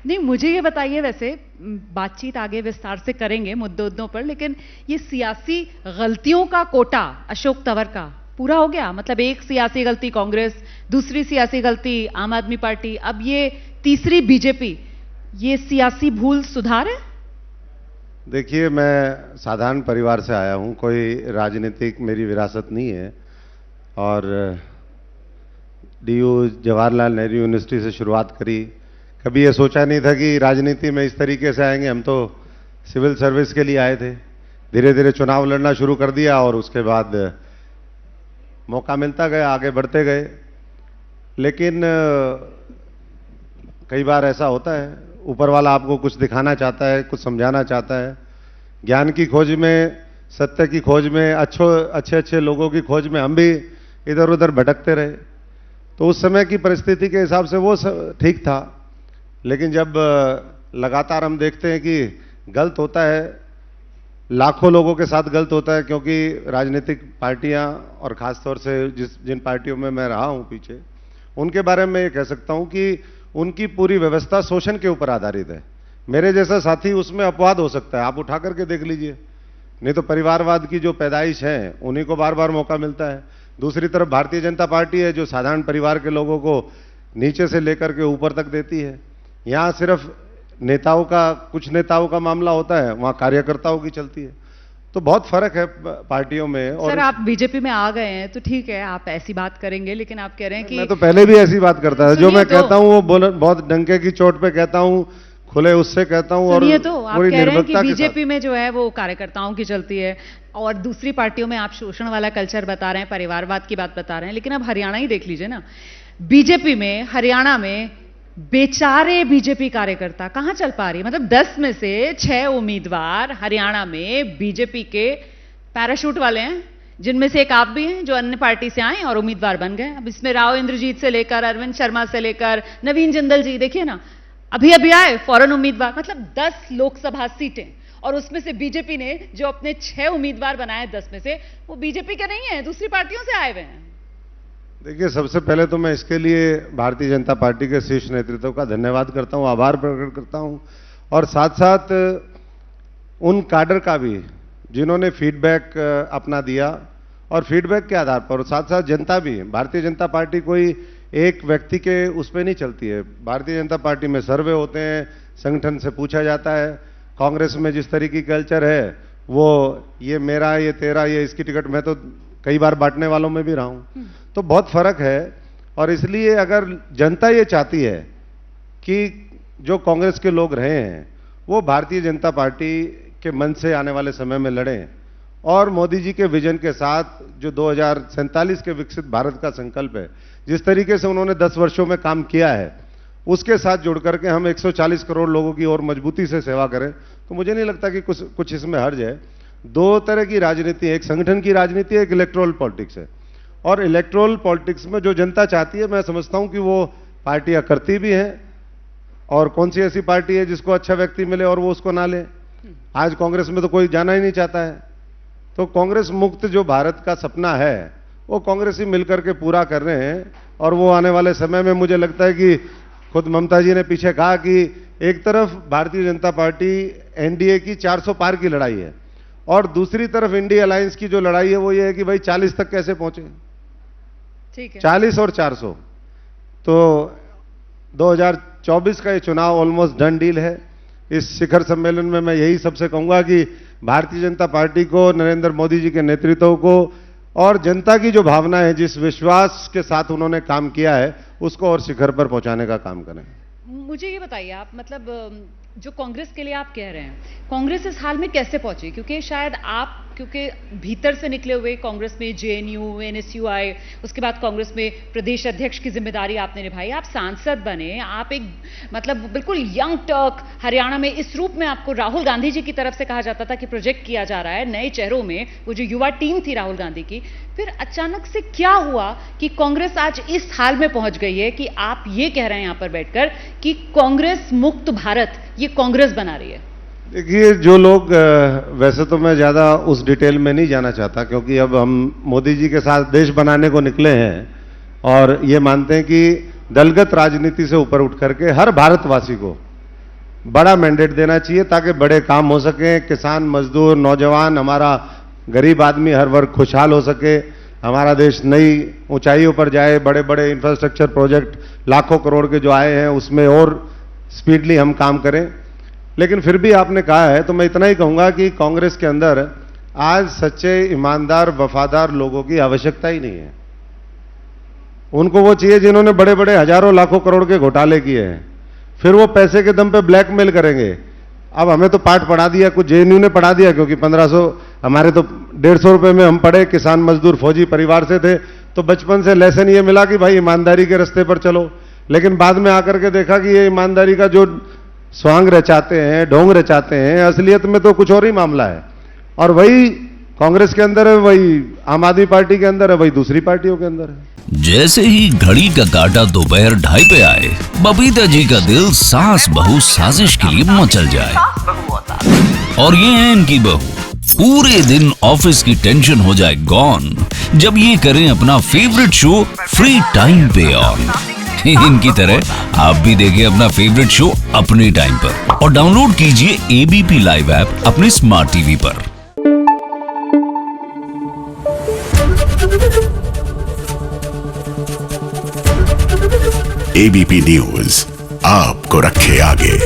नहीं, मुझे ये बताइए, वैसे बातचीत आगे विस्तार से करेंगे मुद्दों पर, लेकिन ये सियासी गलतियों का कोटा अशोक तंवर का पूरा हो गया? मतलब एक सियासी गलती कांग्रेस, दूसरी सियासी गलती आम आदमी पार्टी, अब ये तीसरी बीजेपी, ये सियासी भूल सुधार है? देखिए, मैं साधारण परिवार से आया हूं, कोई राजनीतिक मेरी विरासत नहीं है। और डीयू जवाहरलाल नेहरू यूनिवर्सिटी से शुरुआत करी। कभी ये सोचा नहीं था कि राजनीति में इस तरीके से आएंगे। हम तो सिविल सर्विस के लिए आए थे, धीरे धीरे चुनाव लड़ना शुरू कर दिया और उसके बाद मौका मिलता गया, आगे बढ़ते गए। लेकिन कई बार ऐसा होता है, ऊपर वाला आपको कुछ दिखाना चाहता है, कुछ समझाना चाहता है। ज्ञान की खोज में, सत्य की खोज में, अच्छे अच्छे लोगों की खोज में हम भी इधर उधर भटकते रहे। तो उस समय की परिस्थिति के हिसाब से वो ठीक था। लेकिन जब लगातार हम देखते हैं कि गलत होता है, लाखों लोगों के साथ गलत होता है, क्योंकि राजनीतिक पार्टियां और खासतौर से जिन पार्टियों में मैं रहा हूं पीछे, उनके बारे में ये कह सकता हूं कि उनकी पूरी व्यवस्था शोषण के ऊपर आधारित है। मेरे जैसा साथी उसमें अपवाद हो सकता है, आप उठा करके देख लीजिए। नहीं तो परिवारवाद की जो पैदाइश है उन्हीं को बार बार मौका मिलता है। दूसरी तरफ भारतीय जनता पार्टी है जो साधारण परिवार के लोगों को नीचे से लेकर के ऊपर तक देती है। यहां सिर्फ नेताओं का, कुछ नेताओं का मामला होता है, वहां कार्यकर्ताओं की चलती है। तो बहुत फर्क है पार्टियों में। और सर, आप बीजेपी में आ गए हैं तो ठीक है, आप ऐसी बात करेंगे, लेकिन आप कह रहे हैं कि मैं तो पहले भी ऐसी बात करता था। जो मैं कहता हूं वो बहुत डंके की चोट पे कहता हूं, खुले उससे कहता हूं। और तो आप कह रहे हैं कि बीजेपी में जो है वो कार्यकर्ताओं की चलती है और दूसरी पार्टियों में आप शोषण वाला कल्चर बता रहे हैं, परिवारवाद की बात बता रहे हैं। लेकिन अब हरियाणा ही देख लीजिए ना, बीजेपी में, हरियाणा में बेचारे बीजेपी कार्यकर्ता कहां चल पा रही है। मतलब 10 में से 6 उम्मीदवार हरियाणा में बीजेपी के पैराशूट वाले हैं, जिनमें से एक आप भी हैं जो अन्य पार्टी से आए और उम्मीदवार बन गए। अब इसमें राव इंद्रजीत से लेकर अरविंद शर्मा से लेकर नवीन जिंदल जी, देखिए ना, अभी अभी आए फौरन उम्मीदवार। मतलब 10 लोकसभा सीटें, और उसमें से बीजेपी ने जो अपने 6 उम्मीदवार बनाए 10 में से, वो बीजेपी के नहीं है, दूसरी पार्टियों से आए हुए हैं। देखिए, सबसे पहले तो मैं इसके लिए भारतीय जनता पार्टी के शीर्ष नेतृत्व का धन्यवाद करता हूं, आभार प्रकट करता हूं। और साथ साथ उन काडर का भी जिन्होंने फीडबैक अपना दिया, और फीडबैक के आधार पर, साथ साथ जनता भी। भारतीय जनता पार्टी कोई एक व्यक्ति के उस पर नहीं चलती है। भारतीय जनता पार्टी में सर्वे होते हैं, संगठन से पूछा जाता है। कांग्रेस में जिस तरीके की कल्चर है वो ये मेरा, ये तेरा, ये इसकी टिकट, मैं तो कई बार बांटने वालों में भी रहा हूं। तो बहुत फर्क है। और इसलिए अगर जनता ये चाहती है कि जो कांग्रेस के लोग रहे हैं वो भारतीय जनता पार्टी के मन से आने वाले समय में लड़ें, और मोदी जी के विजन के साथ जो 2047 के विकसित भारत का संकल्प है, जिस तरीके से उन्होंने 10 वर्षों में काम किया है, उसके साथ जुड़ करके हम 140 करोड़ लोगों की और मजबूती से सेवा करें, तो मुझे नहीं लगता कि कुछ इसमें हर्ज है। 2 तरह की राजनीति है, एक संगठन की राजनीति है, एक इलेक्टोरल पॉलिटिक्स है। और इलेक्टोरल पॉलिटिक्स में जो जनता चाहती है, मैं समझता हूं कि वो पार्टियां करती भी हैं। और कौन सी ऐसी पार्टी है जिसको अच्छा व्यक्ति मिले और वो उसको ना ले? आज कांग्रेस में तो कोई जाना ही नहीं चाहता है। तो कांग्रेस मुक्त जो भारत का सपना है वो कांग्रेस ही मिलकर के पूरा कर रहे हैं। और वो आने वाले समय में, मुझे लगता है कि खुद ममता जी ने पीछे कहा कि एक तरफ भारतीय जनता पार्टी एनडीए की 400 पार की लड़ाई है, और दूसरी तरफ इंडिया अलायंस की जो लड़ाई है वो ये है कि भाई 40 तक कैसे पहुंचे। ठीक है, 40 और 400। तो 2024 का ये चुनाव ऑलमोस्ट डन डील है। इस शिखर सम्मेलन में मैं यही सबसे कहूंगा कि भारतीय जनता पार्टी को, नरेंद्र मोदी जी के नेतृत्व को, और जनता की जो भावना है, जिस विश्वास के साथ उन्होंने काम किया है, उसको और शिखर पर पहुंचाने का काम करें। मुझे ये बताइए आप, मतलब जो कांग्रेस के लिए आप कह रहे हैं, कांग्रेस इस हाल में कैसे पहुंची? क्योंकि शायद आप, क्योंकि भीतर से निकले हुए कांग्रेस में जेएनयू, एनएसयू आए, उसके बाद कांग्रेस में प्रदेश अध्यक्ष की जिम्मेदारी आपने निभाई, आप सांसद बने, आप एक मतलब बिल्कुल यंग टर्क हरियाणा में, इस रूप में आपको राहुल गांधी जी की तरफ से कहा जाता था कि प्रोजेक्ट किया जा रहा है नए चेहरों में, वो जो युवा टीम थी राहुल गांधी की। फिर अचानक से क्या हुआ कि कांग्रेस आज इस हाल में पहुंच गई है कि आप ये कह रहे हैं यहां पर बैठकर कि कांग्रेस मुक्त भारत ये कांग्रेस बना रही है? देखिए, जो लोग, वैसे तो मैं ज्यादा उस डिटेल में नहीं जाना चाहता, क्योंकि अब हम मोदी जी के साथ देश बनाने को निकले हैं और ये मानते हैं कि दलगत राजनीति से ऊपर उठ करके हर भारतवासी को बड़ा मैंडेट देना चाहिए ताकि बड़े काम हो सके, किसान, मजदूर, नौजवान, हमारा गरीब आदमी, हर वर्ग खुशहाल हो सके, हमारा देश नई ऊंचाइयों पर जाए, बड़े बड़े इंफ्रास्ट्रक्चर प्रोजेक्ट लाखों करोड़ के जो आए हैं उसमें और स्पीडली हम काम करें। लेकिन फिर भी आपने कहा है तो मैं इतना ही कहूंगा कि कांग्रेस के अंदर आज सच्चे, ईमानदार, वफादार लोगों की आवश्यकता ही नहीं है। उनको वो चाहिए जिन्होंने बड़े बड़े हजारों लाखों करोड़ के घोटाले किए हैं, फिर वो पैसे के दम पे ब्लैकमेल करेंगे। अब हमें तो पाठ पढ़ा दिया, कुछ जेएनयू ने पढ़ा दिया, क्योंकि 1500, हमारे तो 150 रुपए में हम पढ़े, किसान मजदूर फौजी परिवार से थे, तो बचपन से लेसन ये मिला कि भाई ईमानदारी के रास्ते पर चलो। लेकिन बाद में आकर के देखा कि ये ईमानदारी का जो स्वांग रचाते हैं, ढोंग रचाते हैं, असलियत में तो कुछ और ही मामला है। और वही कांग्रेस के अंदर है, वही आम आदमी पार्टी के अंदर है, वही दूसरी पार्टियों के अंदर है। जैसे ही घड़ी का काटा दोपहर 2:30 पे आए, बबीता जी का दिल सास बहू साजिश के लिए मचल जाए। और ये है इनकी बहू, पूरे दिन ऑफिस की टेंशन हो जाए गॉन जब ये करें अपना फेवरेट शो फ्री टाइम पे ऑन। इनकी तरह आप भी देखें अपना फेवरेट शो अपने टाइम पर और डाउनलोड कीजिए एबीपी लाइव ऐप अपने स्मार्ट टीवी पर। एबीपी न्यूज आपको रखे आगे।